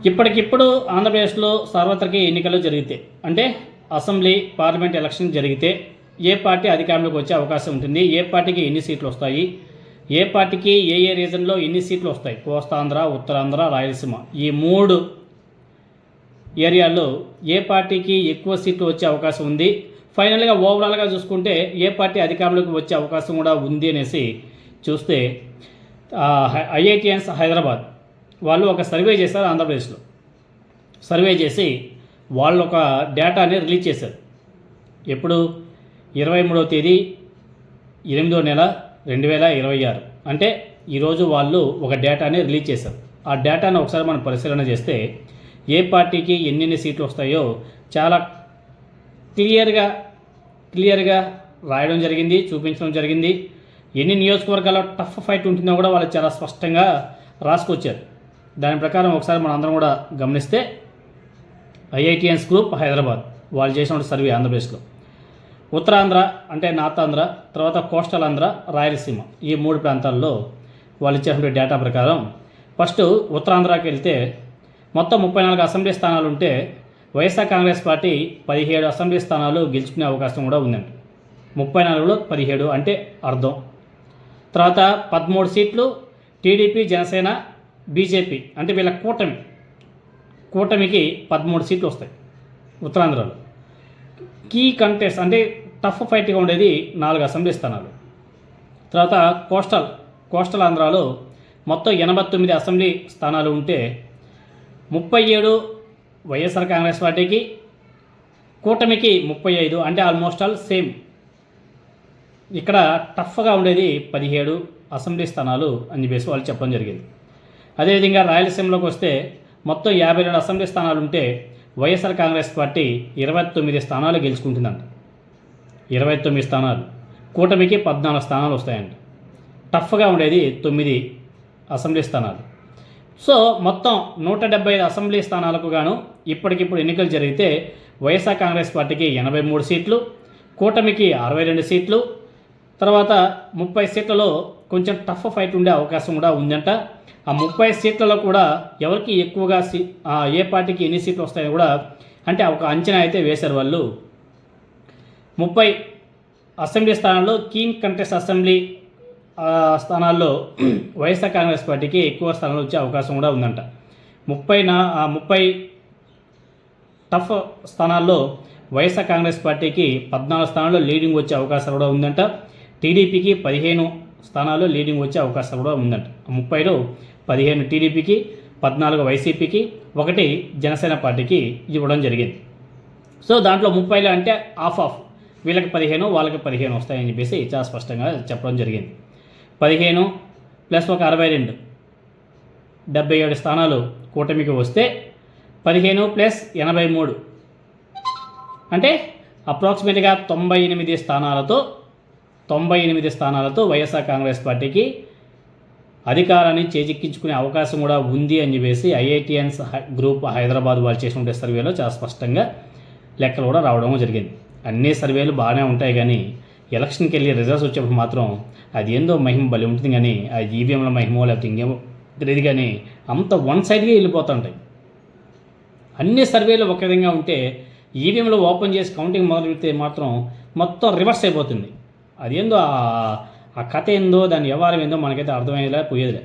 ఇప్పటికిప్పుడు ఆంధ్రప్రదేశ్లో సార్వత్రిక ఎన్నికలు జరిగితే అంటే అసెంబ్లీ పార్లమెంట్ ఎలక్షన్ జరిగితే ఏ పార్టీ అధికారంలోకి వచ్చే అవకాశం ఉంటుంది, ఏ పార్టీకి ఎన్ని సీట్లు వస్తాయి, ఏ పార్టీకి ఏ ఏ రీజన్లో ఎన్ని సీట్లు వస్తాయి, కోస్తాంధ్ర, ఉత్తరాంధ్ర, రాయలసీమ ఈ మూడు ఏరియాల్లో ఏ పార్టీకి ఎక్కువ సీట్లు వచ్చే అవకాశం ఉంది, ఫైనల్గా ఓవరాల్గా చూసుకుంటే ఏ పార్టీ అధికారంలోకి వచ్చే అవకాశం కూడా ఉంది అనేసి చూస్తే ఐఐటిఎన్స్ హైదరాబాద్ వాళ్ళు ఒక సర్వే చేశారు. ఆంధ్రప్రదేశ్లో సర్వే చేసి వాళ్ళు ఒక డేటాని రిలీజ్ చేశారు. ఎప్పుడు 23వ తేదీ 8వ నెల 2026 అంటే ఈరోజు వాళ్ళు ఒక డేటాని రిలీజ్ చేశారు. ఆ డేటాను ఒకసారి మనం పరిశీలన చేస్తే ఏ పార్టీకి ఎన్నెన్ని సీట్లు వస్తాయో చాలా క్లియర్గా రాయడం జరిగింది, చూపించడం జరిగింది. ఎన్ని నియోజకవర్గాల్లో టఫ్ ఫైట్ ఉంటుందో కూడా వాళ్ళు చాలా స్పష్టంగా రాసుకొచ్చారు. దాని ప్రకారం ఒకసారి మనం అందరం కూడా గమనిస్తే ఐఐటిఎన్స్ గ్రూప్ హైదరాబాద్ వాళ్ళు చేసినటువంటి సర్వే ఆంధ్రప్రదేశ్లో ఉత్తరాంధ్ర అంటే నార్త్ ఆంధ్ర, తర్వాత కోస్టల్ ఆంధ్ర, రాయలసీమ ఈ మూడు ప్రాంతాల్లో వాళ్ళు ఇచ్చేటువంటి డేటా ప్రకారం ఫస్ట్ ఉత్తరాంధ్రకి వెళ్తే మొత్తం 34 అసెంబ్లీ స్థానాలు ఉంటే వైఎస్ఆర్ కాంగ్రెస్ పార్టీ 17 అసెంబ్లీ స్థానాలు గెలుచుకునే అవకాశం కూడా ఉందండి. 34లో 17 అంటే అర్థం. తర్వాత 13 సీట్లు టీడీపీ, జనసేన, బీజేపీ అంటే వీళ్ళ కూటమికి 13 సీట్లు వస్తాయి ఉత్తరాంధ్రలో. కీ కంటెస్ట్ అంటే టఫ్ ఫైట్గా ఉండేది 4 అసెంబ్లీ స్థానాలు. తర్వాత కోస్టల్ ఆంధ్రాలో మొత్తం 89 అసెంబ్లీ స్థానాలు ఉంటే 37 వైఎస్ఆర్ కాంగ్రెస్ పార్టీకి, కూటమికి 35 అంటే ఆల్మోస్ట్ ఆల్ సేమ్. ఇక్కడ టఫ్గా ఉండేది 17 అసెంబ్లీ స్థానాలు అని చెప్పేసి వాళ్ళు చెప్పడం జరిగింది. అదేవిధంగా రాయలసీమలోకి వస్తే మొత్తం 52 అసెంబ్లీ స్థానాలు ఉంటే వైఎస్ఆర్ కాంగ్రెస్ పార్టీ 29 స్థానాలు గెలుచుకుంటుందంట. 29 స్థానాలు, కూటమికి 14 స్థానాలు వస్తాయంట. టఫ్గా ఉండేది 9 అసెంబ్లీ స్థానాలు. సో మొత్తం 175 అసెంబ్లీ స్థానాలకు గాను ఇప్పటికిప్పుడు ఎన్నికలు జరిగితే వైఎస్ఆర్ కాంగ్రెస్ పార్టీకి 83 సీట్లు, కూటమికి 62 సీట్లు, తర్వాత 30 సీట్లలో కొంచెం టఫ్ ఫైట్ ఉండే అవకాశం కూడా ఉందంట. ఆ 30 సీట్లలో కూడా ఎవరికి ఎక్కువగా ఏ పార్టీకి ఎన్ని సీట్లు వస్తాయని కూడా అంటే ఒక అంచనా అయితే వేశారు వాళ్ళు. 30 అసెంబ్లీ స్థానాల్లో కీన్ కంటెస్ట్ అసెంబ్లీ స్థానాల్లో వైఎస్ఆర్ కాంగ్రెస్ పార్టీకి ఎక్కువ స్థానాలు వచ్చే అవకాశం కూడా ఉందంట. 30 టఫ్ స్థానాల్లో వైఎస్ఆర్ కాంగ్రెస్ పార్టీకి 14 స్థానాల్లో లీడింగ్ వచ్చే అవకాశం కూడా ఉందంట. టీడీపీకి 15 స్థానాల్లో లీడింగ్ వచ్చే అవకాశం కూడా ఉందంట. 30లో 15 టీడీపీకి, 14 వైసీపీకి, 1 జనసేన పార్టీకి ఇవ్వడం జరిగింది. సో దాంట్లో 30లో అంటే ఆఫ్ వీళ్ళకి 15 వాళ్ళకి 15 వస్తాయని చెప్పేసి చాలా స్పష్టంగా చెప్పడం జరిగింది. 15 ప్లస్ ఒక 62 77 స్థానాలు కూటమికి వస్తే 15 ప్లస్ 83 అంటే అప్రాక్సిమేట్గా 98 స్థానాలతో వైఎస్ఆర్ కాంగ్రెస్ పార్టీకి అధికారాన్ని చేజిక్కించుకునే అవకాశం కూడా ఉంది అని చెప్పేసి ఐఐటిఎన్స్ గ్రూప్ హైదరాబాద్ వాళ్ళు చేసినటువంటి సర్వేలో చాలా స్పష్టంగా లెక్కలు కూడా రావడం జరిగింది. అన్ని సర్వేలు బాగానే ఉంటాయి కానీ ఎలక్షన్కి వెళ్ళి రిజల్ట్స్ వచ్చేప్పుడు మాత్రం అది ఏందో మహిమ బలి ఉంటుంది కానీ ఆ ఈవీఎంల మహిమో లేకపోతే ఇంకేమో తెలియదు కానీ అంత వన్ సైడ్గా వెళ్ళిపోతుంటాయి. అన్ని సర్వేలు ఒక విధంగా ఉంటే ఈవీఎంలో ఓపెన్ చేసి కౌంటింగ్ మొదలు పెడితే మాత్రం మొత్తం రివర్స్ అయిపోతుంది. అదేందో ఆ కథ ఏందో దాని వ్యవహారం ఏందో మనకైతే అర్థమయ్యేలా పోయేదిలే.